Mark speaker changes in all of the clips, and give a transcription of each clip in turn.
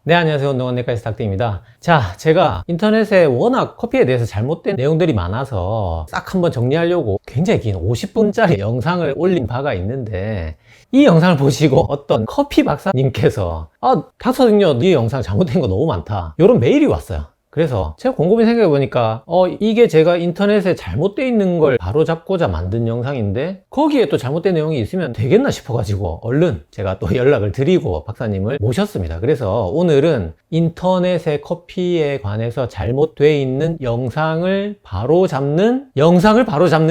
Speaker 1: 네, 안녕하세요. 운동원 내과의사 닥터입니다. 자, 제가 인터넷에 워낙 커피에 대해서 잘못된 내용들이 많아서 싹 한번 정리하려고 굉장히 긴 50분짜리 영상을 올린 바가 있는데, 이 영상을 보시고 어떤 커피 박사님께서 닥터님요, 이 영상 잘못된 거 너무 많다, 이런 메일이 왔어요. 그래서 제가 곰곰이 생각해 보니까 이게 제가 인터넷에 잘못되어 있는 걸 바로잡고자 만든 영상인데 거기에 또 잘못된 내용이 있으면 되겠나 싶어가지고 얼른 제가 또 연락을 드리고 박사님을 모셨습니다. 그래서 오늘은 인터넷의 커피에 관해서 잘못되어 있는 영상을 바로잡는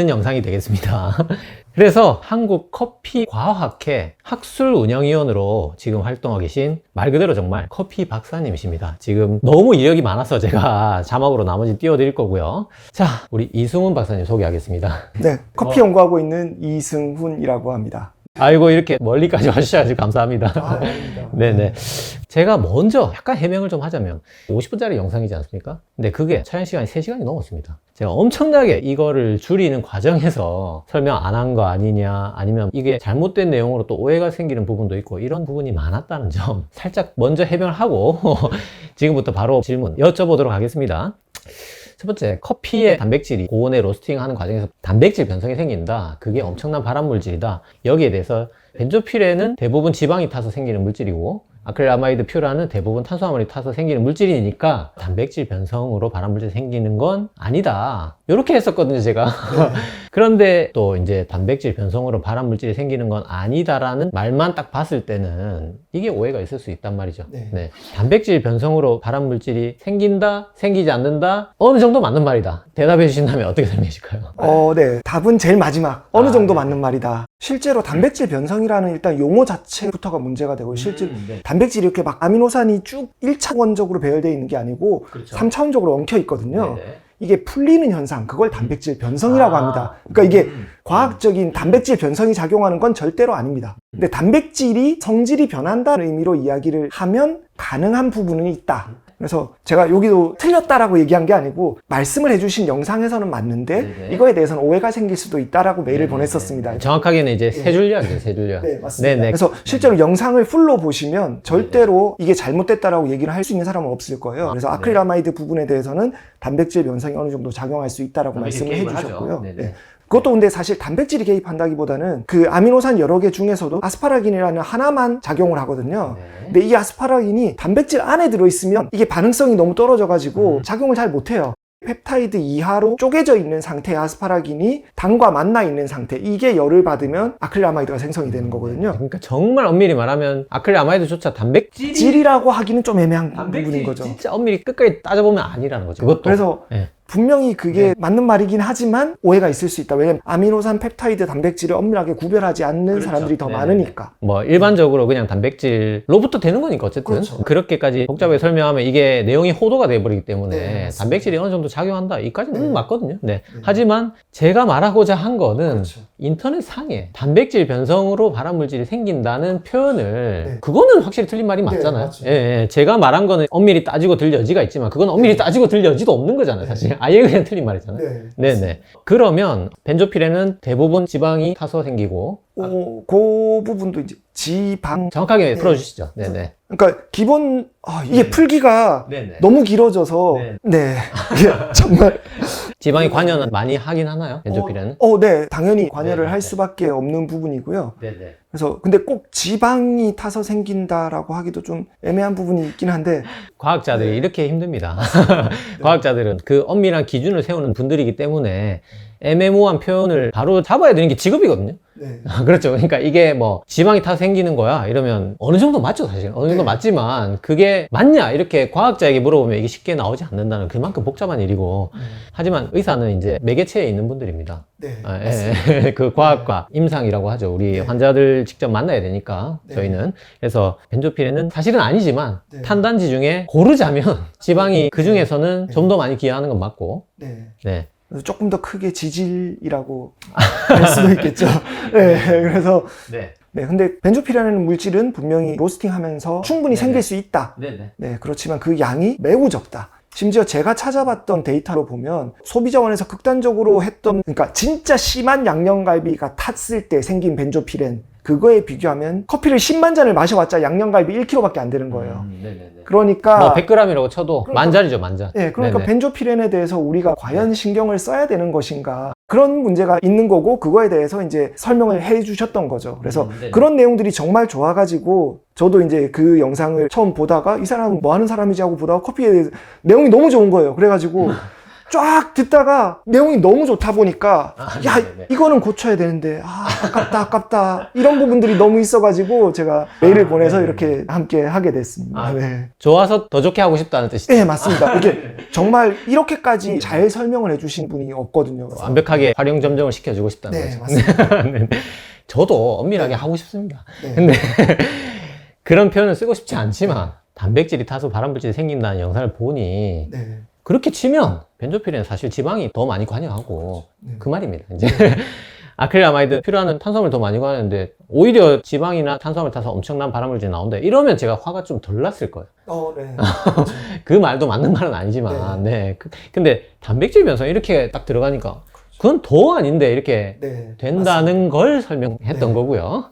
Speaker 1: 영상이 되겠습니다. 그래서 한국커피과학회 학술운영위원으로 지금 활동하고 계신 말 그대로 정말 커피 박사님이십니다. 지금 너무 이력이 많아서 제가 자막으로 나머지 띄워드릴 거고요. 자, 우리 이승훈 박사님 소개하겠습니다.
Speaker 2: 네, 커피 연구하고 있는 이승훈이라고 합니다.
Speaker 1: 아이고, 이렇게 멀리까지 와주셔서 감사합니다. 네네. 제가 먼저 약간 해명을 좀 하자면 50분짜리 영상이지 않습니까? 근데 그게 촬영 시간이 3시간이 넘었습니다. 제가 엄청나게 이거를 줄이는 과정에서 설명 안 한 거 아니냐, 아니면 이게 잘못된 내용으로 또 오해가 생기는 부분도 있고 이런 부분이 많았다는 점 살짝 먼저 해명을 하고 지금부터 바로 질문 여쭤보도록 하겠습니다. 첫 번째, 커피의 단백질이 고온에 로스팅하는 과정에서 단백질 변성이 생긴다. 그게 엄청난 발암물질이다. 여기에 대해서 벤조피렌은 대부분 지방이 타서 생기는 물질이고 아크릴아마이드 퓨라는 대부분 탄수화물이 타서 생기는 물질이니까 단백질 변성으로 발암물질이 생기는 건 아니다. 이렇게 했었거든요, 제가. 그런데 또 이제 단백질 변성으로 발암물질이 생기는 건 아니다라는 말만 딱 봤을 때는 이게 오해가 있을 수 있단 말이죠. 네. 단백질 변성으로 발암물질이 생긴다, 생기지 않는다, 어느 정도 맞는 말이다. 대답해 주신다면 어떻게 설명해 주실까요?
Speaker 2: 네. 답은 제일 마지막. 어느 정도 맞는 말이다. 실제로 단백질 변성이라는 일단 용어 자체부터가 문제가 되고, 실제로 단백질이 이렇게 막 아미노산이 쭉 1차원적으로 배열되어 있는 게 아니고 3차원적으로 엉켜 있거든요. 네네. 이게 풀리는 현상, 그걸 단백질 변성이라고 합니다. 그러니까 이게 과학적인 단백질 변성이 작용하는 건 절대로 아닙니다. 근데 단백질이 성질이 변한다는 의미로 이야기를 하면 가능한 부분은 있다. 그래서 제가 여기도 틀렸다라고 얘기한 게 아니고 말씀을 해주신 영상에서는 맞는데 네네. 이거에 대해서는 오해가 생길 수도 있다라고 메일을 보냈었습니다.
Speaker 1: 정확하게는 이제 세 줄이야죠, 세 줄이야.
Speaker 2: 네, 맞습니다. 네네. 그래서 실제로 영상을 풀로 보시면 절대로 이게 잘못됐다라고 얘기를 할 수 있는 사람은 없을 거예요. 그래서 아크릴아마이드 부분에 대해서는 단백질 변성이 어느 정도 작용할 수 있다라고 말씀을 해주셨고요. 네. 그것도 근데 사실 단백질이 개입한다기보다는 그 아미노산 여러 개 중에서도 아스파라긴이라는 하나만 작용을 하거든요. 근데 이 아스파라긴이 단백질 안에 들어있으면 이게 반응성이 너무 떨어져가지고 작용을 잘 못해요. 펩타이드 이하로 쪼개져 있는 상태의 아스파라긴이 당과 만나 있는 상태, 이게 열을 받으면 아크릴아마이드가 생성이 되는 거거든요.
Speaker 1: 그러니까 정말 엄밀히 말하면 아크릴아마이드조차 단백질이라고
Speaker 2: 하기는 좀 애매한 부분인 거죠.
Speaker 1: 진짜 엄밀히 끝까지 따져보면 아니라는 거죠. 그것도.
Speaker 2: 그래서 분명히 그게 맞는 말이긴 하지만 오해가 있을 수 있다. 왜냐면 아미노산, 펩타이드, 단백질을 엄밀하게 구별하지 않는 사람들이 더 많으니까.
Speaker 1: 뭐 일반적으로 그냥 단백질로부터 되는 거니까 어쨌든 그렇게까지 복잡하게 설명하면 이게 내용이 호도가 돼버리기 때문에 단백질이 어느 정도 작용한다, 이까지는 맞거든요. 하지만 제가 말하고자 한 거는 인터넷 상에 단백질 변성으로 발암물질이 생긴다는 표현을 그거는 확실히 틀린 말이 맞잖아요. 제가 말한 거는 엄밀히 따지고 들 여지가 있지만 그건 엄밀히 따지고 들 여지도 없는 거잖아요, 사실. 아예 그냥 틀린 말이잖아요. 네네. 그러면 벤조피렌은 대부분 지방이 타서 생기고
Speaker 2: 그 부분도 이제 지방
Speaker 1: 정확하게 풀어주시죠. 네네.
Speaker 2: 그러니까 기본 이게 풀기가 너무 길어져서 정말
Speaker 1: 지방이 관여는 많이 하긴 하나요? 벤조피렌은?
Speaker 2: 네, 당연히 관여를 할 수밖에 없는 부분이고요. 그래서 근데 꼭 지방이 타서 생긴다라고 하기도 좀 애매한 부분이 있긴 한데
Speaker 1: 과학자들이 이렇게 힘듭니다. 과학자들은 그 엄밀한 기준을 세우는 분들이기 때문에 애매모호한 표현을 바로 잡아야 되는 게 직업이거든요. 그렇죠. 그러니까 이게 뭐 지방이 타서 생기는 거야 이러면 어느 정도 맞죠, 사실. 어느 정도 맞지만 그게 맞냐 이렇게 과학자에게 물어보면 이게 쉽게 나오지 않는다는, 그만큼 복잡한 일이고. 하지만 의사는 이제 매개체에 있는 분들입니다. 그 과학과 임상이라고 하죠. 우리 환자들 직접 만나야 되니까 저희는. 그래서 벤조피렌은 사실은 아니지만 탄단지 중에 고르자면 지방이 그 중에서는 좀 더 많이 기여하는 건 맞고.
Speaker 2: 그래서 조금 더 크게 지질이라고 할 수도 있겠죠. 그래서 근데 벤조피렌이라는 물질은 분명히 로스팅하면서 충분히 생길 수 있다. 그렇지만 그 양이 매우 적다. 심지어 제가 찾아봤던 데이터로 보면 소비자원에서 극단적으로 했던, 그러니까 진짜 심한 양념갈비가 탔을 때 생긴 벤조피렌, 그거에 비교하면 커피를 10만 잔을 마셔봤자 양념갈비 1kg밖에 안 되는 거예요.
Speaker 1: 네네네.
Speaker 2: 그러니까
Speaker 1: 뭐 100g이라고 쳐도
Speaker 2: 그러니까-
Speaker 1: 만잔이죠, 만잔.
Speaker 2: 네, 그러니까
Speaker 1: 네네.
Speaker 2: 벤조피렌에 대해서 우리가 과연 신경을 써야 되는 것인가 그런 문제가 있는 거고 그거에 대해서 이제 설명을 해 주셨던 거죠. 그래서
Speaker 1: 네네.
Speaker 2: 그런 내용들이 정말 좋아가지고 저도 이제 그 영상을 처음 보다가 이 사람은 뭐 하는 사람이지 하고 보다가 커피에 대해서 내용이 너무 좋은 거예요. 그래가지고 쫙 듣다가 내용이 너무 좋다 보니까 야
Speaker 1: 네네네.
Speaker 2: 이거는 고쳐야 되는데 아깝다 이런 부분들이 너무 있어가지고 제가 메일을 보내서
Speaker 1: 네네.
Speaker 2: 이렇게 함께 하게 됐습니다.
Speaker 1: 아,
Speaker 2: 네.
Speaker 1: 좋아서 더 좋게 하고 싶다는 뜻이죠.
Speaker 2: 네, 맞습니다. 이게 정말 이렇게까지 잘 설명을 해주신 분이 없거든요.
Speaker 1: 완벽하게 활용 점정을 시켜주고 싶다는
Speaker 2: 네,
Speaker 1: 거죠.
Speaker 2: 맞습니다.
Speaker 1: 네. 저도 엄밀하게 하고 싶습니다.
Speaker 2: 네.
Speaker 1: 근데 그런 표현을 쓰고 싶지 않지만 단백질이 타서 발암물질이 생긴다는 영상을 보니
Speaker 2: 네.
Speaker 1: 그렇게 치면 벤조피렌은 사실 지방이 더 많이 관여하고
Speaker 2: 네.
Speaker 1: 그 말입니다. 이제 아크릴아마이드 필요한 탄수화물 더 많이 관여하는데 오히려 지방이나 탄수화물 타서 엄청난 발암물질이 나온다. 이러면 제가 화가 좀 덜 났을 거예요.
Speaker 2: 네.
Speaker 1: 그 말도 맞는 말은 아니지만 네. 근데 단백질 변성 이렇게 딱 들어가니까 그건 더 아닌데 이렇게
Speaker 2: 네.
Speaker 1: 된다는 걸 설명했던
Speaker 2: 네.
Speaker 1: 거고요.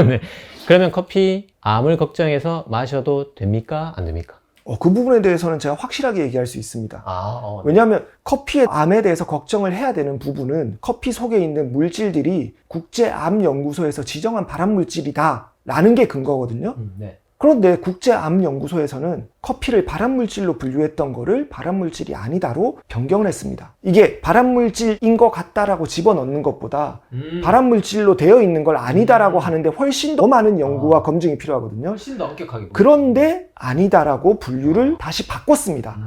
Speaker 1: 네. 그러면 커피 암을 걱정해서 마셔도 됩니까? 안 됩니까?
Speaker 2: 그 부분에 대해서는 제가 확실하게 얘기할 수 있습니다.
Speaker 1: 네.
Speaker 2: 왜냐하면 커피의 암에 대해서 걱정을 해야 되는 부분은 커피 속에 있는 물질들이 국제암연구소에서 지정한 발암물질이다라는 게 근거거든요.
Speaker 1: 네.
Speaker 2: 그런데 국제암연구소에서는 커피를 발암물질로 분류했던 거를 발암물질이 아니다로 변경을 했습니다. 이게 발암물질인 것 같다라고 집어넣는 것보다 발암물질로 되어 있는 걸 아니다라고 하는데 훨씬 더 많은 연구와 검증이 필요하거든요.
Speaker 1: 훨씬 더 엄격하게.
Speaker 2: 그런데 아니다라고 분류를 다시 바꿨습니다.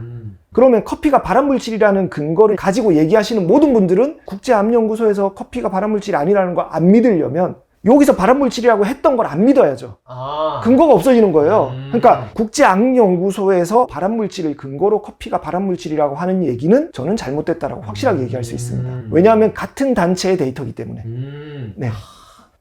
Speaker 2: 그러면 커피가 발암물질이라는 근거를 가지고 얘기하시는 모든 분들은 국제암연구소에서 커피가 발암물질이 아니라는 걸 안 믿으려면 여기서 발암물질이라고 했던 걸 안 믿어야죠. 근거가 없어지는 거예요. 그러니까 국제암연구소에서 발암물질을 근거로 커피가 발암물질이라고 하는 얘기는 저는 잘못됐다라고 확실하게 얘기할 수 있습니다. 왜냐하면 같은 단체의 데이터이기 때문에. 네.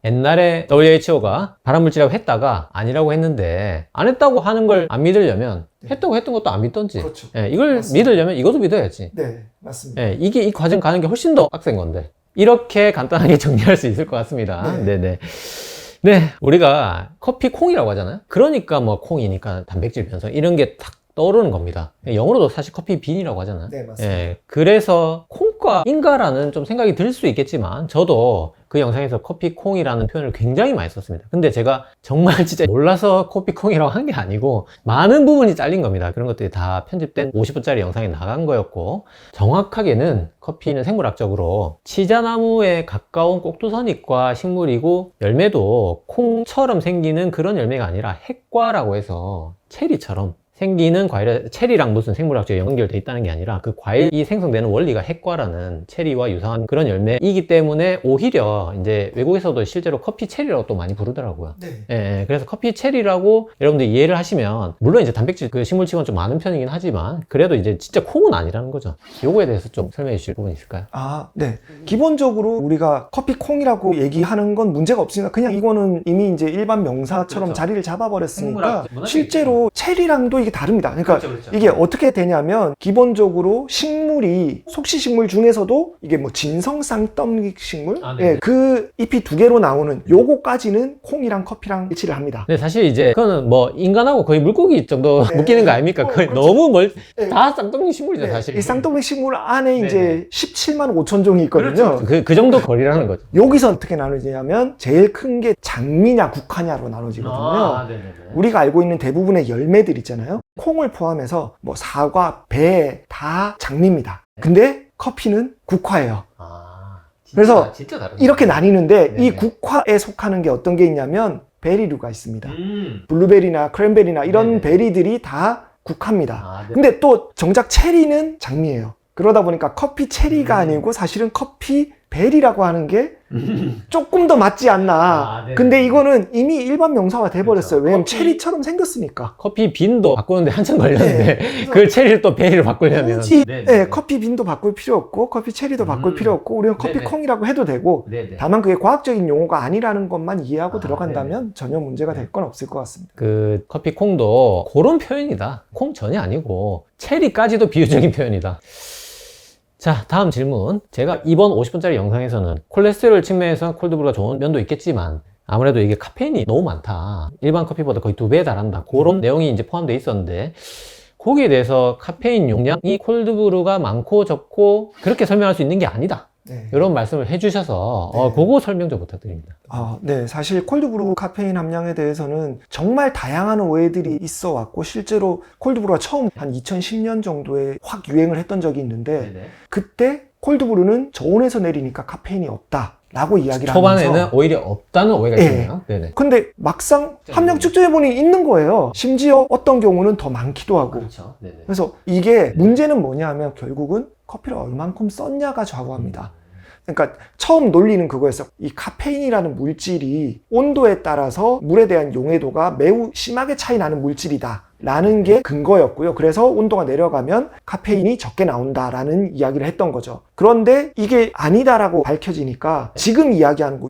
Speaker 1: 옛날에 WHO가 발암물질이라고 했다가 아니라고 했는데 안 했다고 하는 걸 안 믿으려면 했다고 했던 것도 안 믿던지
Speaker 2: 그렇죠.
Speaker 1: 예, 이걸
Speaker 2: 맞습니다.
Speaker 1: 믿으려면 이것도 믿어야지.
Speaker 2: 네, 맞습니다.
Speaker 1: 예, 이게 이 과정 가는 게 훨씬 더 빡센 건데 이렇게 간단하게 정리할 수 있을 것 같습니다.
Speaker 2: 네.
Speaker 1: 네네. 네, 우리가 커피 콩이라고 하잖아요. 그러니까 뭐 콩이니까 단백질 변성 이런 게 딱 떠오르는 겁니다. 영어로도 사실 커피 빈이라고 하잖아요.
Speaker 2: 네, 맞습니다.
Speaker 1: 예, 그래서 콩과인가라는 좀 생각이 들 수 있겠지만 저도 그 영상에서 커피콩이라는 표현을 굉장히 많이 썼습니다. 근데 제가 정말 진짜 몰라서 커피콩이라고 한 게 아니고 많은 부분이 잘린 겁니다. 그런 것들이 다 편집된 50분짜리 영상에 나간 거였고 정확하게는 커피는 생물학적으로 치자나무에 가까운 꼭두선잎과 식물이고 열매도 콩처럼 생기는 그런 열매가 아니라 핵과라고 해서 체리처럼 생기는 과일에 체리랑 무슨 생물학적으로 연결돼 있다는 게 아니라 그 과일이 생성되는 원리가 핵과라는 체리와 유사한 그런 열매이기 때문에 오히려 이제 외국에서도 실제로 커피 체리라고 또 많이 부르더라고요.
Speaker 2: 네.
Speaker 1: 예, 그래서 커피 체리라고 여러분들 이해를 하시면 물론 이제 단백질 그 식물치고는 좀 많은 편이긴 하지만 그래도 이제 진짜 콩은 아니라는 거죠. 요거에 대해서 좀 설명해 주실 부분 있을까요?
Speaker 2: 네. 기본적으로 우리가 커피콩이라고 얘기하는 건 문제가 없으니까 그냥 이거는 이미 이제 일반 명사처럼
Speaker 1: 그렇죠.
Speaker 2: 자리를 잡아버렸으니까
Speaker 1: 생물학, 문학이
Speaker 2: 실제로 체리랑도 이게 다릅니다. 그러니까
Speaker 1: 그렇죠.
Speaker 2: 이게 어떻게 되냐면 기본적으로 식물이 속시식물 중에서도 이게 뭐 진성 쌍떡잎 식물
Speaker 1: 네.
Speaker 2: 그 잎이 두 개로 나오는 요거까지는 콩이랑 커피랑 일치를 합니다.
Speaker 1: 근데 사실 이제 그거는 뭐 인간하고 거의 물고기 정도
Speaker 2: 네.
Speaker 1: 묶이는 거 아닙니까? 거의
Speaker 2: 그렇죠.
Speaker 1: 너무
Speaker 2: 네.
Speaker 1: 다 쌍둥이 식물이죠,
Speaker 2: 네,
Speaker 1: 사실.
Speaker 2: 이 쌍떡잎 식물 안에
Speaker 1: 네.
Speaker 2: 이제 17만 5천 종이 있거든요.
Speaker 1: 그 정도 거리라는 거죠.
Speaker 2: 여기서 어떻게 나누냐면 제일 큰 게 장미냐 국화냐로 나눠지거든요.
Speaker 1: 네네네.
Speaker 2: 우리가 알고 있는 대부분의 열매들 있잖아요. 콩을 포함해서 뭐 사과, 배 다 장미입니다. 근데 커피는 국화예요. 그래서
Speaker 1: 진짜 다르네.
Speaker 2: 이렇게 나뉘는데
Speaker 1: 네네.
Speaker 2: 이 국화에 속하는 게 어떤 게 있냐면 베리류가 있습니다. 블루베리나 크랜베리나 이런
Speaker 1: 네네.
Speaker 2: 베리들이 다 국화입니다.
Speaker 1: 네.
Speaker 2: 근데 또 정작 체리는 장미예요. 그러다 보니까 커피 체리가 아니고 사실은 커피 베리라고 하는 게 조금 더 맞지 않나.
Speaker 1: 네네.
Speaker 2: 근데 이거는 이미 일반 명사가 돼버렸어요.
Speaker 1: 그렇죠.
Speaker 2: 왜냐면
Speaker 1: 커피-
Speaker 2: 체리처럼 생겼으니까.
Speaker 1: 커피 빈도 바꾸는데 한참 걸렸는데
Speaker 2: 네.
Speaker 1: 그 체리를 또 베리로 바꾸려면
Speaker 2: 굳이
Speaker 1: 네네.
Speaker 2: 커피 빈도 바꿀 필요 없고 커피 체리도 바꿀 필요 없고 우리는 커피
Speaker 1: 네네.
Speaker 2: 콩이라고 해도 되고
Speaker 1: 네네.
Speaker 2: 다만 그게 과학적인 용어가 아니라는 것만 이해하고
Speaker 1: 아,
Speaker 2: 들어간다면 전혀 문제가 될 건 없을 것 같습니다.
Speaker 1: 그 커피 콩도 그런 표현이다. 콩 전이 아니고 체리까지도 비유적인 표현이다. 자, 다음 질문. 제가 이번 50분짜리 영상에서는 콜레스테롤 측면에서 콜드브루가 좋은 면도 있겠지만 아무래도 이게 카페인이 너무 많다. 일반 커피보다 거의 2배에 달한다. 그런 내용이 이제 포함되어 있었는데, 거기에 대해서 카페인 용량이 콜드브루가 많고 적고 그렇게 설명할 수 있는 게 아니다.
Speaker 2: 네.
Speaker 1: 이런 말씀을 해주셔서
Speaker 2: 네.
Speaker 1: 그거 설명 좀 부탁드립니다.
Speaker 2: 네. 사실 콜드브루 카페인 함량에 대해서는 정말 다양한 오해들이 있어 왔고, 실제로 콜드브루가 처음 한 2010년 정도에 확 유행을 했던 적이 있는데, 그때 콜드브루는 저온에서 내리니까 카페인이 없다 라고 이야기를
Speaker 1: 초반에는
Speaker 2: 하면서,
Speaker 1: 오히려 없다는 오해가
Speaker 2: 네.
Speaker 1: 있네요. 네네.
Speaker 2: 근데 막상 함량 측정해보니 있는 거예요. 심지어 어떤 경우는 더 많기도 하고.
Speaker 1: 그렇죠. 네네.
Speaker 2: 그래서 이게 문제는 뭐냐 하면 결국은 커피를 얼만큼 썼냐가 좌우합니다. 그러니까 처음 논리는 그거였어. 이 카페인이라는 물질이 온도에 따라서 물에 대한 용해도가 매우 심하게 차이 나는 물질이다 라는 게 근거였고요. 그래서 온도가 내려가면 카페인이 적게 나온다라는 이야기를 했던 거죠. 그런데 이게 아니다라고 밝혀지니까 지금 이야기하는 거,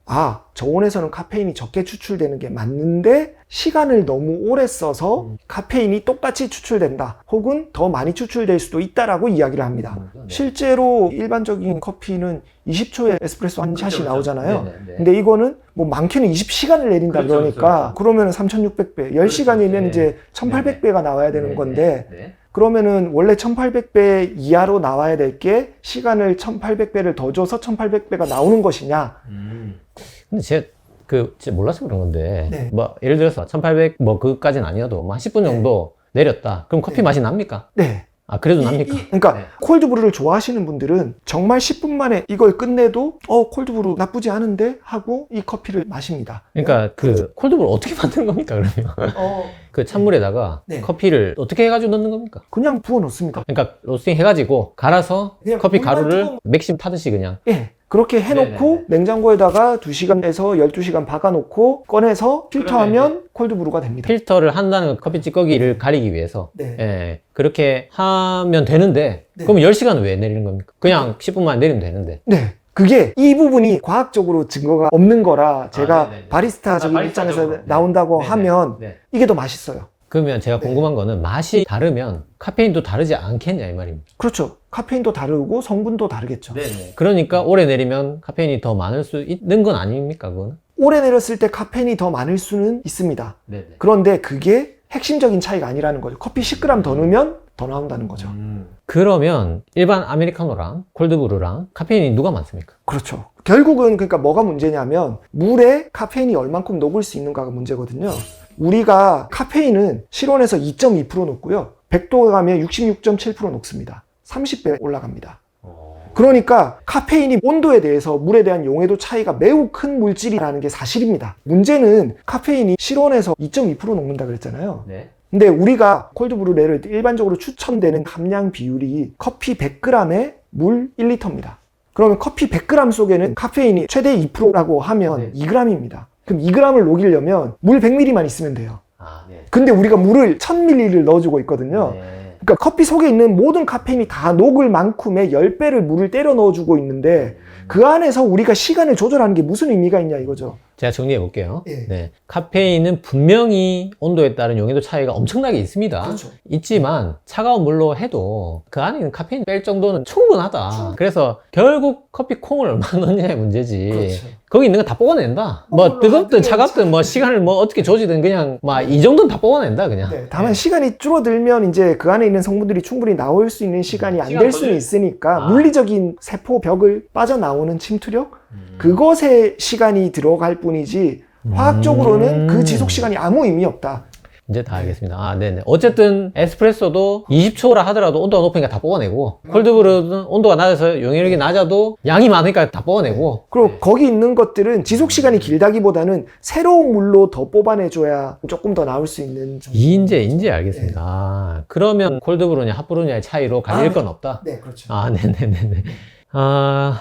Speaker 2: 저온에서는 카페인이 적게 추출되는 게 맞는데 시간을 너무 오래 써서 카페인이 똑같이 추출된다, 혹은 더 많이 추출될 수도 있다라고 이야기를 합니다. 실제로 일반적인 커피는 20초에 에스프레소 한 샷이 나오잖아요. 근데 이거는 뭐 많게는 20시간을 내린다 그러니까 그러면은 3600배, 10시간이면 이제 1800배가 나와야 되는 건데, 그러면은 원래 1800배 이하로 나와야 될 게 시간을 1800배를 더 줘서 1800배가 나오는 것이냐.
Speaker 1: 근데 제가 진짜 몰라서 그런 건데,
Speaker 2: 네.
Speaker 1: 뭐, 예를 들어서 1800, 뭐, 그까지는 아니어도, 뭐, 한 10분 정도 내렸다. 그럼 커피 맛이 납니까?
Speaker 2: 네.
Speaker 1: 그래도 납니까?
Speaker 2: 그러니까 콜드브루를 좋아하시는 분들은 정말 10분 만에 이걸 끝내도 콜드브루 나쁘지 않은데 하고 이 커피를 마십니다.
Speaker 1: 그러니까 콜드브루 어떻게 만드는 겁니까, 그러면? 그 찬물에다가
Speaker 2: 네.
Speaker 1: 커피를 어떻게 해가지고 넣는 겁니까?
Speaker 2: 그냥 부어 놓습니다.
Speaker 1: 그러니까 로스팅 해가지고 갈아서
Speaker 2: 그냥
Speaker 1: 커피
Speaker 2: 물만
Speaker 1: 가루를
Speaker 2: 조금-
Speaker 1: 맥심 타듯이 그냥.
Speaker 2: 예. 그렇게 해놓고
Speaker 1: 네네네.
Speaker 2: 냉장고에다가 2시간에서 12시간 박아놓고 꺼내서 필터하면 콜드브루가 됩니다.
Speaker 1: 필터를 한다는 커피 찌꺼기를 가리기 위해서.
Speaker 2: 네.
Speaker 1: 예, 그렇게 하면 되는데,
Speaker 2: 네.
Speaker 1: 그럼 10시간은 왜 내리는 겁니까? 그냥 10분 만에 내리면 되는데.
Speaker 2: 네. 그게 이 부분이 과학적으로 증거가 없는 거라 제가
Speaker 1: 네네네.
Speaker 2: 바리스타적인
Speaker 1: 바리스타적으로.
Speaker 2: 입장에서 나온다고
Speaker 1: 네네.
Speaker 2: 하면
Speaker 1: 네.
Speaker 2: 이게 더 맛있어요.
Speaker 1: 그러면 제가 궁금한 거는 맛이 다르면 카페인도 다르지 않겠냐 이 말입니다.
Speaker 2: 그렇죠. 카페인도 다르고 성분도 다르겠죠.
Speaker 1: 그러니까 오래 내리면 카페인이 더 많을 수 있는 건 아닙니까, 그거는?
Speaker 2: 오래 내렸을 때 카페인이 더 많을 수는 있습니다.
Speaker 1: 네네.
Speaker 2: 그런데 그게 핵심적인 차이가 아니라는 거죠. 커피 10g 더 넣으면 더 나온다는 거죠.
Speaker 1: 그러면 일반 아메리카노랑 콜드브루랑 카페인이 누가 많습니까?
Speaker 2: 그렇죠. 결국은 그러니까 뭐가 문제냐면 물에 카페인이 얼만큼 녹을 수 있는가가 문제거든요. 우리가 카페인은 실온에서 2.2% 녹고요. 100도가 가면 66.7% 녹습니다. 30배 올라갑니다. 그러니까 카페인이 온도에 대해서 물에 대한 용해도 차이가 매우 큰 물질이라는 게 사실입니다. 문제는 카페인이 실온에서 2.2% 녹는다 그랬잖아요.
Speaker 1: 네.
Speaker 2: 근데 우리가 콜드브루를 일반적으로 추천되는 함량 비율이 커피 100g에 물 1리터입니다. 그러면 커피 100g 속에는 카페인이 최대 2%라고 하면 2g입니다. 그럼 2g을 녹이려면 물 100ml만 있으면 돼요.
Speaker 1: 네.
Speaker 2: 근데 우리가 물을 1000ml를 넣어주고 있거든요. 그러니까 커피 속에 있는 모든 카페인이 다 녹을 만큼의 10배를 물을 때려 넣어주고 있는데 그 안에서 우리가 시간을 조절하는 게 무슨 의미가 있냐 이거죠.
Speaker 1: 제가 정리해 볼게요.
Speaker 2: 예.
Speaker 1: 네. 카페인은 분명히 온도에 따른 용해도 차이가 엄청나게 있습니다.
Speaker 2: 그렇죠.
Speaker 1: 있지만 차가운 물로 해도 그 안에 있는 카페인 뺄 정도는 충분하다. 그래서 결국 커피 콩을 얼마나 넣느냐의 문제지.
Speaker 2: 그렇죠.
Speaker 1: 거기 있는 거 다 뽑아낸다. 뭐 뜨겁든 차갑든 뭐 시간을 뭐 어떻게 조지든 그냥 막 이 정도는 다 뽑아낸다 그냥.
Speaker 2: 네, 다만 시간이 줄어들면 이제 그 안에 있는 성분들이 충분히 나올 수 있는 시간이 안 될 수는 있으니까 물리적인 세포 벽을 빠져나오는 침투력? 그것에 시간이 들어갈 뿐이지 화학적으로는 그 지속 시간이 아무 의미 없다.
Speaker 1: 이제 다 알겠습니다. 네네. 어쨌든 에스프레소도 20초라 하더라도 온도가 높으니까 다 뽑아내고 콜드브루는 온도가 낮아서 용해력이 낮아도 양이 많으니까 다 뽑아내고.
Speaker 2: 그리고 거기 있는 것들은 지속 시간이 길다기보다는 새로운 물로 더 뽑아내줘야 조금 더 나올 수 있는 정도.
Speaker 1: 이제 알겠습니다. 그러면 콜드브루냐 핫브루냐의 차이로 갈릴 건 없다?
Speaker 2: 네, 그렇죠.
Speaker 1: 네네네네.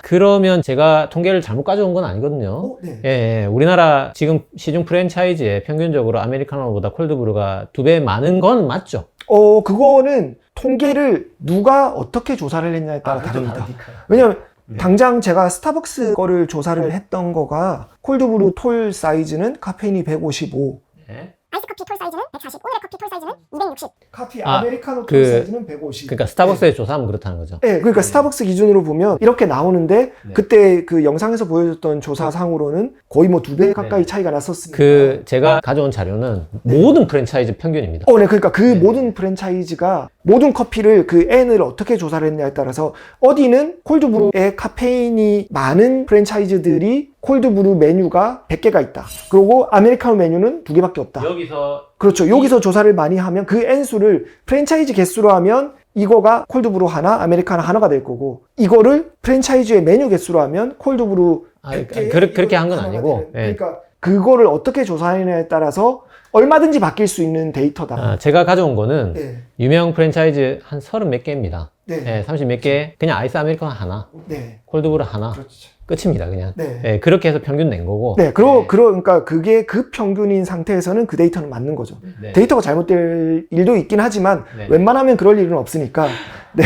Speaker 1: 그러면 제가 통계를 잘못 가져온 건 아니거든요.
Speaker 2: 네.
Speaker 1: 예, 우리나라 지금 시중 프랜차이즈에 평균적으로 아메리카노보다 콜드브루가 2배 많은 건 맞죠?
Speaker 2: 그거는 통계를 누가 어떻게 조사를 했냐에 따라 다릅니다. 왜냐면 당장 제가 스타벅스 거를 조사를 했던 거가 콜드브루 톨 사이즈는 카페인이 155,
Speaker 1: 네.
Speaker 3: 아이스크림 커피 톨 사이즈는 140, 오늘의 커피 톨 사이즈는 260.
Speaker 2: 커피
Speaker 1: 아,
Speaker 2: 아메리카노
Speaker 1: 그-
Speaker 2: 톨 사이즈는 150.
Speaker 1: 그러니까 스타벅스에 조사하면 그렇다는 거죠.
Speaker 2: 네, 그러니까 스타벅스 기준으로 보면 이렇게 나오는데
Speaker 1: 네.
Speaker 2: 그때 그 영상에서 보여줬던 조사상으로는 거의 뭐 2배 가까이
Speaker 1: 네.
Speaker 2: 차이가 났었으니까.
Speaker 1: 그 제가 가져온 자료는 모든 프랜차이즈 평균입니다.
Speaker 2: 네, 그러니까 그
Speaker 1: 네.
Speaker 2: 모든 프랜차이즈가 모든 커피를 그 N을 어떻게 조사를 했냐에 따라서 어디는 콜드브루에 카페인이 많은 프랜차이즈들이 콜드브루 메뉴가 100개가 있다. 그리고 아메리카노 메뉴는 2개밖에 없다.
Speaker 1: 여기서
Speaker 2: 그렇죠. 여기서 조사를 많이 하면 그 N수를 프랜차이즈 개수로 하면 이거가 콜드브루 하나, 아메리카노 하나가 될 거고 이거를 프랜차이즈의 메뉴 개수로 하면 콜드브루
Speaker 1: 아,
Speaker 2: 100개
Speaker 1: 그렇게 한 건 아니고, 예.
Speaker 2: 그러니까 그거를 어떻게 조사하느냐에 따라서 얼마든지 바뀔 수 있는 데이터다.
Speaker 1: 아, 제가 가져온 거는
Speaker 2: 네.
Speaker 1: 유명 프랜차이즈 한 30 몇 개입니다.
Speaker 2: 네.
Speaker 1: 네, 30 몇 개, 그냥 아이스 아메리카노 하나,
Speaker 2: 네.
Speaker 1: 콜드브루 하나,
Speaker 2: 그렇죠.
Speaker 1: 끝입니다, 그냥.
Speaker 2: 네.
Speaker 1: 예, 그렇게 해서 평균 낸 거고.
Speaker 2: 네. 그러니까 그게 그 평균인 상태에서는 그 데이터는 맞는 거죠.
Speaker 1: 네.
Speaker 2: 데이터가 잘못될 일도 있긴 하지만
Speaker 1: 네.
Speaker 2: 웬만하면 그럴 일은 없으니까. 네.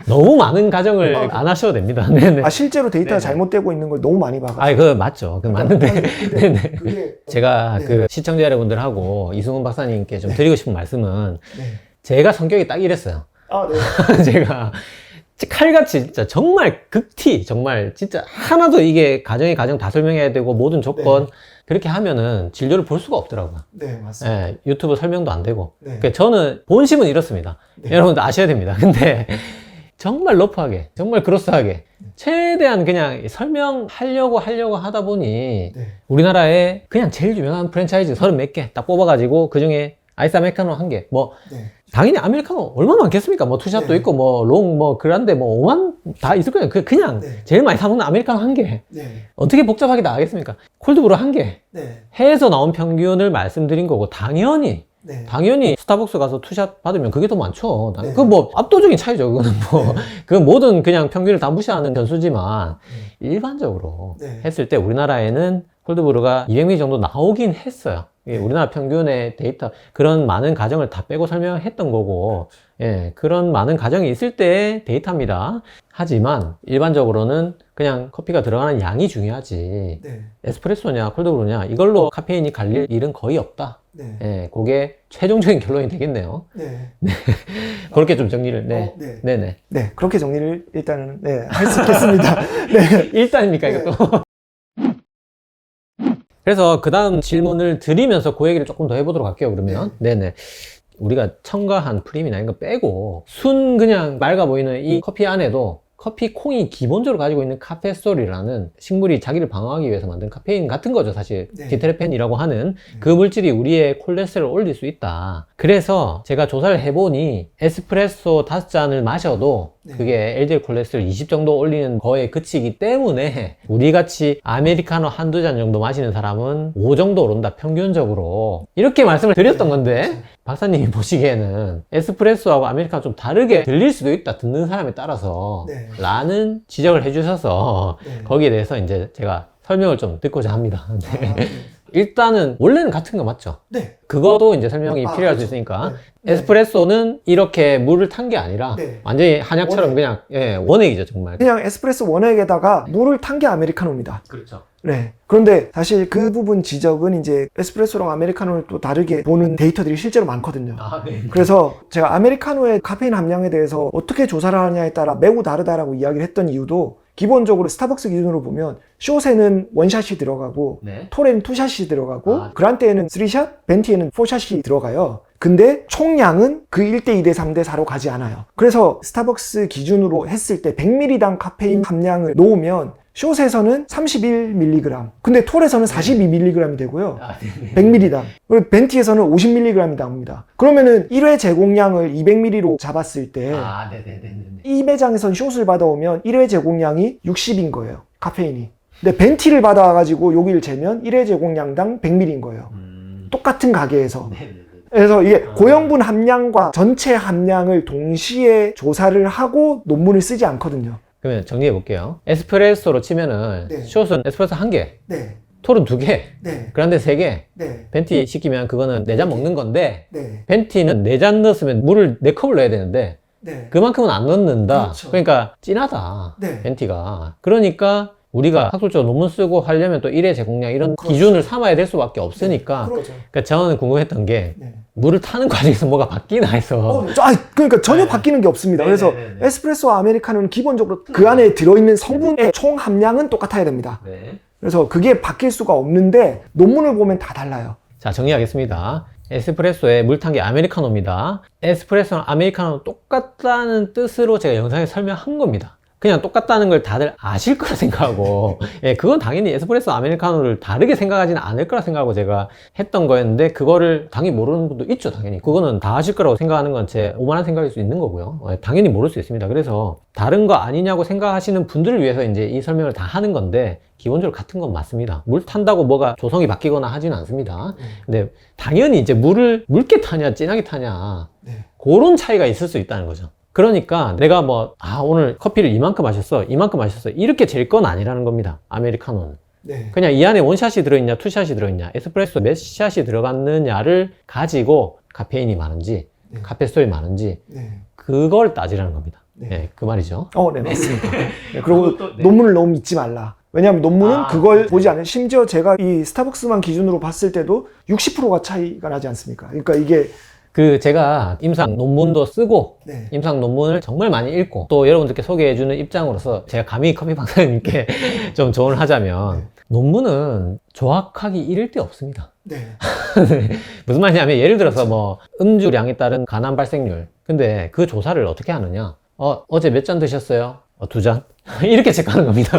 Speaker 1: 너무 많은 가정을 안 하셔도 됩니다. 네네.
Speaker 2: 아, 실제로 데이터가
Speaker 1: 네네.
Speaker 2: 잘못되고 있는 걸 너무 많이 봐가지고.
Speaker 1: 아, 그거 맞죠. 그거 맞는데. 네네.
Speaker 2: 그게
Speaker 1: 제가
Speaker 2: 네.
Speaker 1: 그 시청자 여러분들하고 이승훈 박사님께 좀 드리고 싶은 말씀은
Speaker 2: 네.
Speaker 1: 제가 성격이 딱 이랬어요.
Speaker 2: 아, 네.
Speaker 1: 제가 칼같이 진짜 정말 극티, 정말 진짜 하나도 이게 가정의 가정 다 설명해야 되고 모든 조건
Speaker 2: 네.
Speaker 1: 그렇게 하면은 진료를 볼 수가 없더라고요.
Speaker 2: 네, 맞습니다.
Speaker 1: 예, 유튜브 설명도 안 되고.
Speaker 2: 네.
Speaker 1: 그러니까 저는 본심은 이렇습니다.
Speaker 2: 네.
Speaker 1: 여러분도 아셔야 됩니다. 근데 정말 러프하게, 정말 그로스하게 최대한 그냥 설명하려고 하다 보니
Speaker 2: 네.
Speaker 1: 우리나라에 그냥 제일 유명한 프랜차이즈 30 몇 개 딱 뽑아가지고 그 중에 아이스 아메리카노 한 개, 뭐
Speaker 2: 네.
Speaker 1: 당연히 아메리카노 얼마나 많겠습니까? 뭐 투샷도
Speaker 2: 네.
Speaker 1: 있고 뭐 롱 뭐 그란데 뭐 5만 다 있을 거예요. 그냥
Speaker 2: 네.
Speaker 1: 제일 많이 사 먹는 아메리카노 한 개.
Speaker 2: 네.
Speaker 1: 어떻게 복잡하게 다 하겠습니까? 콜드브루 한 개.
Speaker 2: 네.
Speaker 1: 해에서 나온 평균을 말씀드린 거고 당연히 스타벅스 가서 투샷 받으면 그게 더 많죠.
Speaker 2: 네.
Speaker 1: 그건 뭐 압도적인 차이죠. 그거는 뭐
Speaker 2: 네.
Speaker 1: 그건 모든 그냥 평균을 다 무시하는 변수지만 일반적으로
Speaker 2: 네.
Speaker 1: 했을 때 우리나라에는 콜드브루가 200ml 정도 나오긴 했어요. 예, 우리나라 평균의 데이터 그런 많은 가정을 다 빼고 설명했던 거고 예, 그런 많은 가정이 있을 때의 데이터입니다. 하지만 일반적으로는 그냥 커피가 들어가는 양이 중요하지
Speaker 2: 네.
Speaker 1: 에스프레소냐 콜드브루냐 이걸로 카페인이 갈릴 일은 거의 없다.
Speaker 2: 네.
Speaker 1: 예, 그게 최종적인 결론이 되겠네요.
Speaker 2: 네.
Speaker 1: 그렇게 좀 정리를 네.
Speaker 2: 네.
Speaker 1: 네네.
Speaker 2: 네. 그렇게 정리를 일단은 할 수 있겠습니다. 네.
Speaker 1: 일단입니까
Speaker 2: 네.
Speaker 1: 이것도? 그래서 그 다음 질문을 드리면서 그 얘기를 조금 더 해보도록 할게요, 그러면. 네네. 우리가 첨가한 프림이나 이런 거 빼고, 그냥 맑아 보이는 이 커피 안에도 커피 콩이 기본적으로 가지고 있는 카페솔이라는 식물이 자기를 방어하기 위해서 만든 카페인 같은 거죠, 사실.
Speaker 2: 네.
Speaker 1: 디테르펜이라고 하는 그 물질이 우리의 콜레스테롤을 올릴 수 있다. 그래서 제가 조사를 해보니 에스프레소 5잔을 마셔도
Speaker 2: 네.
Speaker 1: 그게 LDL 콜레스테롤 20 정도 올리는 거에 그치기 때문에 우리같이 아메리카노 한두 잔 정도 마시는 사람은 5 정도 오른다, 평균적으로. 이렇게 말씀을 드렸던 건데 박사님이 보시기에는 에스프레소하고 아메리카노 좀 다르게 들릴 수도 있다, 듣는 사람에 따라서.
Speaker 2: 네.
Speaker 1: 라는 지적을 해주셔서
Speaker 2: 네.
Speaker 1: 거기에 대해서 이제 제가 설명을 좀 듣고자 합니다. 네.
Speaker 2: 아, 네.
Speaker 1: 일단은 원래는 같은 거 맞죠?
Speaker 2: 네.
Speaker 1: 그것도 이제 설명이
Speaker 2: 아,
Speaker 1: 필요할
Speaker 2: 그렇죠.
Speaker 1: 수 있으니까
Speaker 2: 네.
Speaker 1: 에스프레소는 이렇게 물을 탄 게 아니라
Speaker 2: 네.
Speaker 1: 완전히 한약처럼
Speaker 2: 원액.
Speaker 1: 그냥 원액이죠, 정말.
Speaker 2: 그냥 에스프레소 원액에다가 물을 탄 게 아메리카노입니다.
Speaker 1: 그렇죠.
Speaker 2: 네. 그런데 사실 그 부분 지적은 이제 에스프레소랑 아메리카노를 또 다르게 보는 데이터들이 실제로 많거든요.
Speaker 1: 아, 네.
Speaker 2: 그래서 제가 아메리카노의 카페인 함량에 대해서 어떻게 조사를 하느냐에 따라 매우 다르다라고 이야기를 했던 이유도 기본적으로 스타벅스 기준으로 보면 숏에는 원샷이 들어가고
Speaker 1: 네.
Speaker 2: 톨에는 투샷이 들어가고
Speaker 1: 아.
Speaker 2: 그란테에는 3샷, 벤티에는 4샷이 들어가요. 근데 총량은 그 1대 2대 3대 4로 가지 않아요. 그래서 스타벅스 기준으로 했을 때 100ml당 카페인 함량을 놓으면 숏에서는 31mg, 근데 톨에서는 42mg이 되고요.
Speaker 1: 아, 네.
Speaker 2: 100ml당. 그리고 벤티에서는 50mg이 나옵니다. 그러면은 1회 제공량을 200ml로 잡았을 때
Speaker 1: 아, 네네네.
Speaker 2: 이 매장에선 숏을 받아오면 1회 제공량이 60인 거예요. 카페인이. 근데 벤티를 받아와가지고 여기를 재면 1회 제공량당 100ml인 거예요. 똑같은 가게에서.
Speaker 1: 네네네.
Speaker 2: 그래서 이게 고형분 함량과 전체 함량을 동시에 조사를 하고 논문을 쓰지 않거든요.
Speaker 1: 그러면 정리해 볼게요. 에스프레소로 치면은
Speaker 2: 네.
Speaker 1: 숏은 에스프레소 1개,
Speaker 2: 네.
Speaker 1: 톨은 2개,
Speaker 2: 네.
Speaker 1: 그란데 3개,
Speaker 2: 네.
Speaker 1: 벤티 시키면 그거는 4잔 먹는 건데
Speaker 2: 네.
Speaker 1: 벤티는 4잔 넣었으면 물을 4컵을 넣어야 되는데
Speaker 2: 네.
Speaker 1: 그만큼은 안 넣는다.
Speaker 2: 그렇죠.
Speaker 1: 그러니까 진하다.
Speaker 2: 네.
Speaker 1: 벤티가. 그러니까 우리가 학술적 논문 쓰고 하려면 또 일회 제공량 이런
Speaker 2: 그렇죠.
Speaker 1: 기준을 삼아야 될 수밖에 없으니까
Speaker 2: 그러죠.
Speaker 1: 그러니까 저는 궁금했던 게
Speaker 2: 네.
Speaker 1: 물을 타는 과정에서 뭐가 바뀌나 해서
Speaker 2: 그러니까 전혀
Speaker 1: 네.
Speaker 2: 바뀌는 게 없습니다.
Speaker 1: 네,
Speaker 2: 그래서
Speaker 1: 네, 네, 네.
Speaker 2: 에스프레소와 아메리카노는 기본적으로 그 안에 들어있는 성분의 총 함량은 똑같아야 됩니다.
Speaker 1: 네.
Speaker 2: 그래서 그게 바뀔 수가 없는데 논문을 보면 다 달라요.
Speaker 1: 자, 정리하겠습니다. 에스프레소에 물 탄 게 아메리카노입니다. 에스프레소랑 아메리카노는 똑같다는 뜻으로 제가 영상에 설명한 겁니다. 그냥 똑같다는 걸 다들 아실 거라 생각하고 예, 그건 당연히 에스프레소 아메리카노를 다르게 생각하지는 않을 거라 생각하고 제가 했던 거였는데 그거를 당연히 모르는 분도 있죠. 당연히 그거는 다 아실 거라고 생각하는 건 제 오만한 생각일 수 있는 거고요. 예, 당연히 모를 수 있습니다. 그래서 다른 거 아니냐고 생각하시는 분들을 위해서 이제 이 설명을 다 하는 건데 기본적으로 같은 건 맞습니다. 물 탄다고 뭐가 조성이 바뀌거나 하지는 않습니다. 근데 당연히 이제 물을 묽게 타냐 진하게 타냐
Speaker 2: 네.
Speaker 1: 그런 차이가 있을 수 있다는 거죠. 그러니까 내가 오늘 커피를 이만큼 마셨어 이렇게 잴 건 아니라는 겁니다. 아메리카노는
Speaker 2: 네.
Speaker 1: 그냥 이 안에 원샷이 들어있냐 투샷이 들어있냐 에스프레소 몇 샷이 들어갔느냐를 가지고 카페인이 많은지
Speaker 2: 네.
Speaker 1: 카페스톨이 많은지
Speaker 2: 네.
Speaker 1: 그걸 따지라는 겁니다.
Speaker 2: 네.
Speaker 1: 네, 그 말이죠.
Speaker 2: 네, 맞습니다. 네, 그리고
Speaker 1: 그것도, 네.
Speaker 2: 논문을 너무 믿지 말라. 왜냐하면 논문은 그걸
Speaker 1: 네.
Speaker 2: 보지 않아요. 심지어 제가 이 스타벅스만 기준으로 봤을 때도 60%가 차이가 나지 않습니까? 그러니까 이게
Speaker 1: 제가 임상 논문도 쓰고
Speaker 2: 네.
Speaker 1: 임상 논문을 정말 많이 읽고 또 여러분들께 소개해주는 입장으로서 제가 감히 커피 박사님께 좀 조언을 하자면 논문은 정확하게 이를 데 없습니다.
Speaker 2: 네.
Speaker 1: 무슨 말이냐면 예를 들어서 음주량에 따른 간암 발생률 근데 그 조사를 어떻게 하느냐 어제 몇 잔 드셨어요? 2잔? 이렇게 체크하는 겁니다.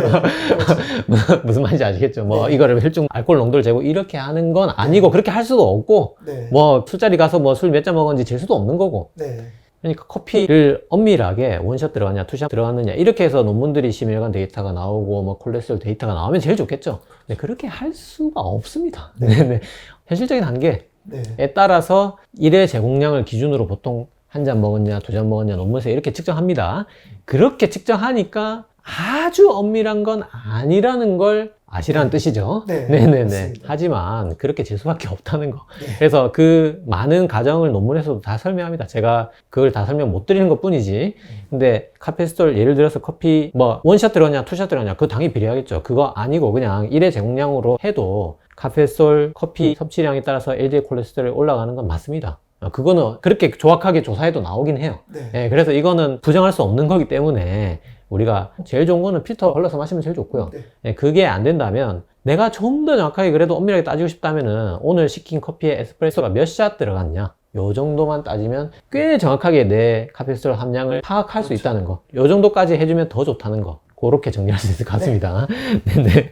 Speaker 1: 무슨 말인지 아시겠죠? 이거를 혈중 알코올 농도를 재고 이렇게 하는 건 아니고 그렇게 할 수도 없고
Speaker 2: 네.
Speaker 1: 술자리 가서 술 몇 잔 먹었는지 잴 수도 없는 거고
Speaker 2: 네.
Speaker 1: 그러니까 커피를 엄밀하게 원샷 들어갔냐 투샷 들어갔느냐 이렇게 해서 논문들이 심혈관 데이터가 나오고 콜레스테롤 데이터가 나오면 제일 좋겠죠. 근데 그렇게 할 수가 없습니다. 네. 현실적인 한계에
Speaker 2: 네.
Speaker 1: 따라서 1회 제공량을 기준으로 보통 한 잔 먹었냐 두 잔 먹었냐 논문에서 이렇게 측정합니다. 그렇게 측정하니까 아주 엄밀한 건 아니라는 걸 아시라는 뜻이죠.
Speaker 2: 네,
Speaker 1: 네네네.
Speaker 2: 맞습니다.
Speaker 1: 하지만 그렇게 질 수밖에 없다는 거.
Speaker 2: 네.
Speaker 1: 그래서 그 많은 과정을 논문에서도 다 설명합니다. 제가 그걸 다 설명 못 드리는 것 뿐이지. 근데 카페스톨 예를 들어서 커피 원샷 들어갔냐 투샷 들어갔냐 그거 당연히 비례하겠죠. 그거 아니고 그냥 1회 제공량으로 해도 카페솔 커피 섭취량에 따라서 LDL 콜레스테롤이 올라가는 건 맞습니다. 그거는 그렇게 정확하게 조사해도 나오긴 해요.
Speaker 2: 네.
Speaker 1: 예, 그래서 이거는 부정할 수 없는 거기 때문에 우리가 제일 좋은 거는 필터 걸러서 마시면 제일 좋고요.
Speaker 2: 네.
Speaker 1: 예, 그게 안 된다면 내가 좀 더 정확하게 그래도 엄밀하게 따지고 싶다면은 오늘 시킨 커피에 에스프레소가 몇 샷 들어갔냐 요 정도만 따지면 꽤 정확하게 내 카페스톨 함량을 파악할 수 있다는 거. 요 정도까지 해주면 더 좋다는 거. 그렇게 정리할 수 있을 것 같습니다. 네.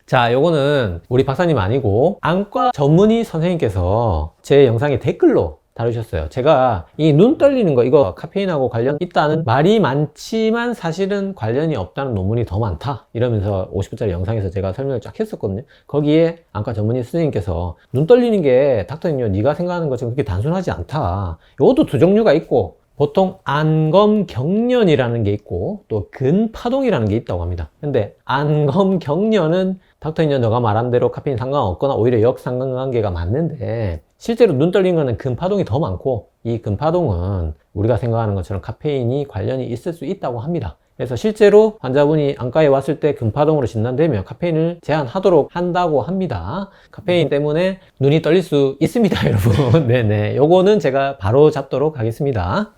Speaker 1: 자, 요거는 우리 박사님 아니고 안과 전문의 선생님께서 제 영상에 댓글로 다루셨어요. 제가 이 눈 떨리는 거 이거 카페인하고 관련 있다는 말이 많지만 사실은 관련이 없다는 논문이 더 많다 이러면서 50분짜리 영상에서 제가 설명을 쫙 했었거든요. 거기에 안과 전문의 선생님께서 눈 떨리는 게 닥터님요 네가 생각하는 것처럼 그렇게 단순하지 않다. 이것도 두 종류가 있고 보통 안검경련이라는 게 있고 또 근파동이라는 게 있다고 합니다. 근데 안검경련은 닥터인연 너가 말한 대로 카페인 상관없거나 오히려 역상관관계가 맞는데 실제로 눈 떨리는 거는 근파동이 더 많고 이 근파동은 우리가 생각하는 것처럼 카페인이 관련이 있을 수 있다고 합니다. 그래서 실제로 환자분이 안과에 왔을 때 근파동으로 진단되면 카페인을 제한하도록 한다고 합니다. 카페인 때문에 눈이 떨릴 수 있습니다, 여러분. 네네. 요거는 제가 바로 잡도록 하겠습니다.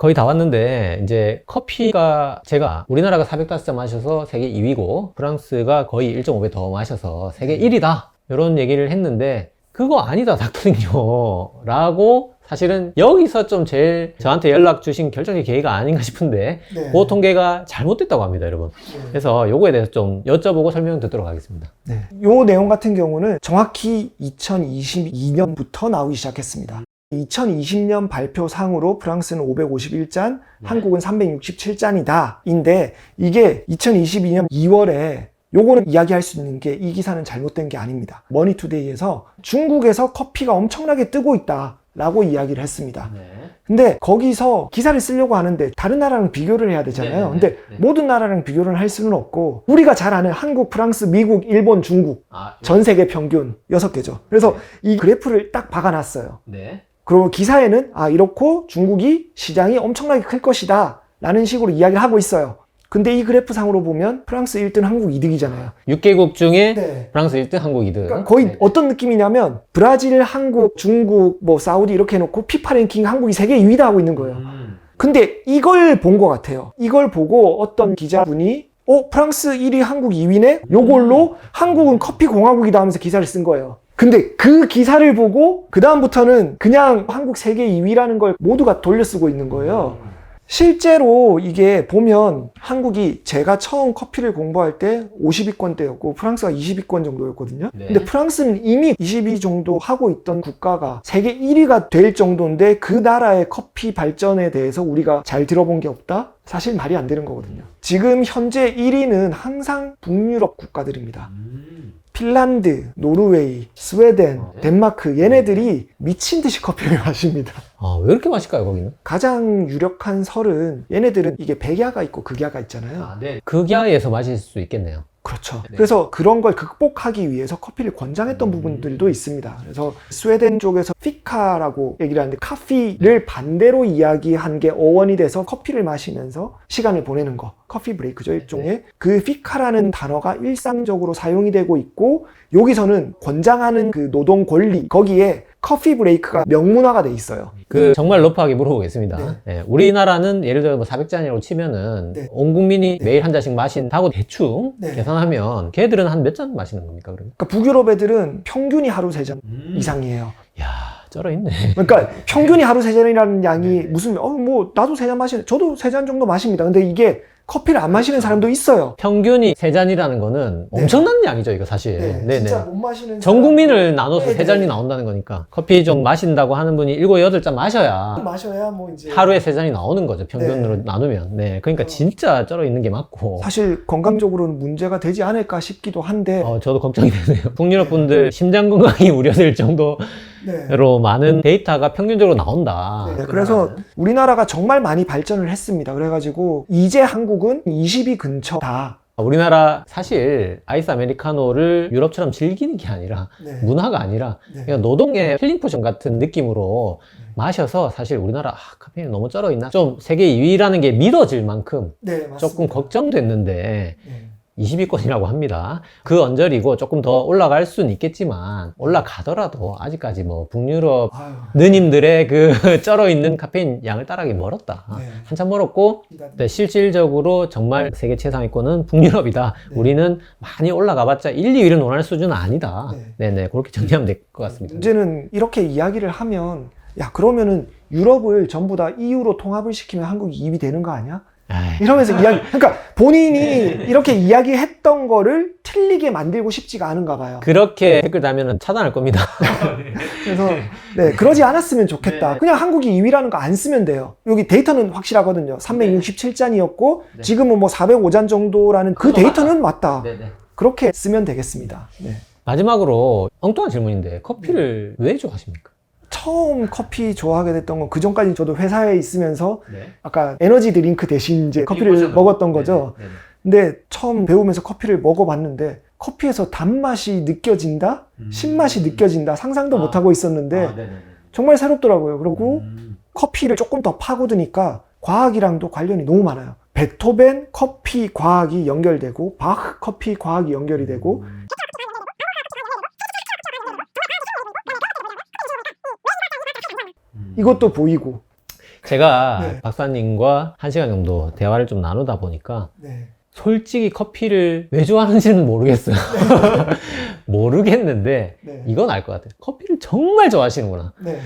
Speaker 1: 거의 다 왔는데 이제 커피가 제가 우리나라가 405잔 마셔서 세계 2위고 프랑스가 거의 1.5배 더 마셔서 세계 1위다 이런 얘기를 했는데 그거 아니다 닥터님요 라고 사실은 여기서 좀 제일 저한테 연락 주신 결정의 계기가 아닌가 싶은데
Speaker 2: 네.
Speaker 1: 그 통계가 잘못됐다고 합니다, 여러분. 그래서 요거에 대해서 좀 여쭤보고 설명 듣도록 하겠습니다.
Speaker 2: 네. 요 내용 같은 경우는 정확히 2022년부터 나오기 시작했습니다. 2020년 발표상으로 프랑스는 551잔, 한국은 367잔이다. 인데 이게 2022년 2월에 요거는 이야기할 수 있는 게 이 기사는 잘못된 게 아닙니다. 머니투데이에서 중국에서 커피가 엄청나게 뜨고 있다 라고 이야기를 했습니다. 근데 거기서 기사를 쓰려고 하는데 다른 나라랑 비교를 해야 되잖아요. 근데 모든 나라랑 비교를 할 수는 없고 우리가 잘 아는 한국, 프랑스, 미국, 일본, 중국 전 세계 평균 6개죠. 그래서 이 그래프를 딱 박아놨어요. 그리고 기사에는 이렇고 중국이 시장이 엄청나게 클 것이다 라는 식으로 이야기를 하고 있어요. 근데 이 그래프상으로 보면 프랑스 1등, 한국 2등이잖아요.
Speaker 1: 6개국 중에
Speaker 2: 네.
Speaker 1: 프랑스 1등, 한국 2등.
Speaker 2: 그러니까 거의
Speaker 1: 네.
Speaker 2: 어떤 느낌이냐면 브라질, 한국, 중국, 뭐 사우디 이렇게 해놓고 피파 랭킹 한국이 세계 2위다 하고 있는 거예요. 근데 이걸 본 것 같아요. 이걸 보고 어떤 기자분이 프랑스 1위, 한국 2위네? 요걸로 한국은 커피 공화국이다 하면서 기사를 쓴 거예요. 근데 그 기사를 보고 그 다음부터는 그냥 한국 세계 2위라는 걸 모두가 돌려 쓰고 있는 거예요. 실제로 이게 보면 한국이 제가 처음 커피를 공부할 때 50위권대였고 프랑스가 20위권 정도였거든요.
Speaker 1: 네.
Speaker 2: 근데 프랑스는 이미 20위 정도 하고 있던 국가가 세계 1위가 될 정도인데 그 나라의 커피 발전에 대해서 우리가 잘 들어본 게 없다? 사실 말이 안 되는 거거든요. 지금 현재 1위는 항상 북유럽 국가들입니다. 핀란드, 노르웨이, 스웨덴, 덴마크 얘네들이 미친 듯이 커피를 마십니다.
Speaker 1: 아, 왜 이렇게 맛있을까요, 거기는?
Speaker 2: 가장 유력한 설은 얘네들은 이게 백야가 있고 극야가 있잖아요.
Speaker 1: 네. 극야에서 마실 수 있겠네요.
Speaker 2: 그렇죠.
Speaker 1: 네.
Speaker 2: 그래서 그런 걸 극복하기 위해서 커피를 권장했던 부분들도 있습니다. 그래서 스웨덴 쪽에서 피카라고 얘기를 하는데 카피를 반대로 이야기한 게 어원이 돼서 커피를 마시면서 시간을 보내는 거. 커피 브레이크죠, 일종의. 그 피카라는 단어가 일상적으로 사용이 되고 있고 여기서는 권장하는 그 노동 권리 거기에 커피 브레이크가 명문화가 돼 있어요.
Speaker 1: 정말 러프하게 물어보겠습니다.
Speaker 2: 네.
Speaker 1: 네, 우리나라는 예를 들어 뭐 400잔이라고 치면은
Speaker 2: 네.
Speaker 1: 온 국민이 매일 한 잔씩 마신다고 대충
Speaker 2: 네.
Speaker 1: 계산하면 걔들은 한 몇 잔 마시는 겁니까, 그러면?
Speaker 2: 그러니까 북유럽 애들은 평균이 하루 3잔 이상이에요.
Speaker 1: 야, 쩔어있네.
Speaker 2: 그러니까 평균이 하루 3잔이라는 양이
Speaker 1: 네.
Speaker 2: 무슨 뭐 나도 3잔 마시는 저도 3잔 정도 마십니다. 근데 이게 커피를 안 마시는 사람도 있어요.
Speaker 1: 평균이 3잔이라는 거는
Speaker 2: 네.
Speaker 1: 엄청난 양이죠, 이거 사실.
Speaker 2: 진짜 못 마시는
Speaker 1: 전 국민을 나눠서
Speaker 2: 네,
Speaker 1: 3잔이
Speaker 2: 네.
Speaker 1: 나온다는 거니까. 커피 좀 마신다고 하는 분이 7, 8잔 마셔야
Speaker 2: 마셔야 뭐 이제
Speaker 1: 하루에 3잔이 나오는 거죠, 평균으로
Speaker 2: 네.
Speaker 1: 나누면. 네, 그러니까 진짜 쩔어있는 게 맞고.
Speaker 2: 사실 건강적으로는 문제가 되지 않을까 싶기도 한데
Speaker 1: 저도 걱정이 되네요. 북유럽 분들 심장 건강이 우려될 정도로
Speaker 2: 네.
Speaker 1: 많은 데이터가 평균적으로 나온다.
Speaker 2: 네, 그래서 우리나라가 정말 많이 발전을 했습니다. 그래가지고 이제 한국은 20위 근처다.
Speaker 1: 우리나라 사실 아이스 아메리카노를 유럽처럼 즐기는 게 아니라
Speaker 2: 네.
Speaker 1: 문화가 아니라
Speaker 2: 네.
Speaker 1: 그냥 노동의 힐링 포션 같은 느낌으로 마셔서 사실 우리나라 카페인이 너무 쩔어있나? 좀 세계 2위라는 게 믿어질 만큼
Speaker 2: 네, 맞습니다.
Speaker 1: 조금 걱정됐는데
Speaker 2: 네.
Speaker 1: 20위권이라고 합니다. 그 언저리고 조금 더 올라갈 수는 있겠지만 올라가더라도 아직까지 뭐 북유럽
Speaker 2: 아유,
Speaker 1: 느님들의 그 쩔어있는 카페인 양을 따라가기 멀었다.
Speaker 2: 네.
Speaker 1: 한참 멀었고 네, 실질적으로 정말 세계 최상위권은 북유럽이다.
Speaker 2: 네.
Speaker 1: 우리는 많이 올라가봤자 1, 2위를 논할 수준은 아니다.
Speaker 2: 네.
Speaker 1: 네네, 그렇게 정리하면 될 것 같습니다.
Speaker 2: 문제는 이렇게 이야기를 하면 야 그러면은 유럽을 전부 다 EU로 통합을 시키면 한국이 2위 되는 거 아니야?
Speaker 1: 아이,
Speaker 2: 이러면서 그러니까 본인이 이렇게 이야기했던 거를 틀리게 만들고 싶지가 않은가 봐요.
Speaker 1: 그렇게 댓글 달면은 차단할 겁니다.
Speaker 2: 그래서 네, 그러지 않았으면 좋겠다. 그냥 한국이 2위라는 거 안 쓰면 돼요. 여기 데이터는 확실하거든요. 367잔이었고 지금은 뭐 405잔 정도라는 그 데이터는 맞다.
Speaker 1: 네네.
Speaker 2: 그렇게 쓰면 되겠습니다. 네.
Speaker 1: 마지막으로 엉뚱한 질문인데 커피를 왜 좋아하십니까?
Speaker 2: 처음 커피 좋아하게 됐던 건 그 전까지 저도 회사에 있으면서
Speaker 1: 네.
Speaker 2: 아까 에너지 드링크 대신 이제 커피를 먹었던 거죠. 근데 처음 배우면서 커피를 먹어봤는데 커피에서 단맛이 느껴진다? 신맛이 느껴진다? 상상도 못하고 있었는데 정말 새롭더라고요. 그리고 커피를 조금 더 파고드니까 과학이랑도 관련이 너무 많아요. 베토벤 커피 과학이 연결되고 바흐 커피 과학이 연결이 되고 이것도 보이고
Speaker 1: 제가
Speaker 2: 네.
Speaker 1: 박사님과 1시간 정도 대화를 좀 나누다 보니까
Speaker 2: 네.
Speaker 1: 솔직히 커피를 왜 좋아하는지는 모르겠어요. 모르겠는데
Speaker 2: 네.
Speaker 1: 이건 알 것 같아요. 커피를 정말 좋아하시는구나.
Speaker 2: 네.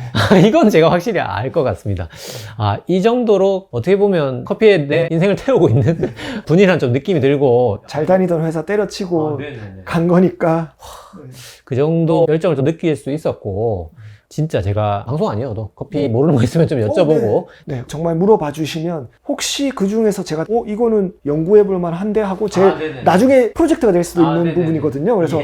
Speaker 1: 이건 제가 확실히 알 것 같습니다. 이 정도로 어떻게 보면 커피에 내 인생을 태우고 있는 분이란 좀 느낌이 들고
Speaker 2: 잘 다니던 회사 때려치고 간 거니까
Speaker 1: 그 정도 열정을 좀 느낄 수 있었고 진짜 제가 방송 아니어도 커피 모르는 거 있으면 좀 여쭤보고
Speaker 2: 네, 정말 물어봐 주시면 혹시 그 중에서 제가 이거는 연구해 볼 만한데 하고 제 나중에 프로젝트가 될 수도 있는
Speaker 1: 네네네.
Speaker 2: 부분이거든요. 그래서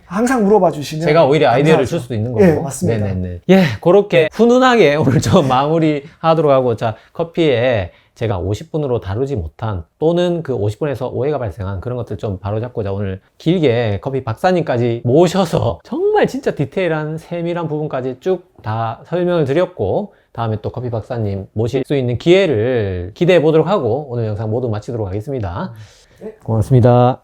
Speaker 2: 항상 물어봐 주시면
Speaker 1: 제가 오히려 아이디어를
Speaker 2: 감사하죠.
Speaker 1: 줄 수도 있는 거고.
Speaker 2: 네, 맞습니다.
Speaker 1: 네네네. 예, 그렇게 훈훈하게 오늘 좀 마무리 하도록 하고, 자, 커피에 제가 50분으로 다루지 못한 또는 그 50분에서 오해가 발생한 그런 것들 좀 바로잡고자 오늘 길게 커피 박사님까지 모셔서 정말 진짜 디테일한 세밀한 부분까지 쭉 다 설명을 드렸고, 다음에 또 커피 박사님 모실 수 있는 기회를 기대해 보도록 하고 오늘 영상 모두 마치도록 하겠습니다. 고맙습니다.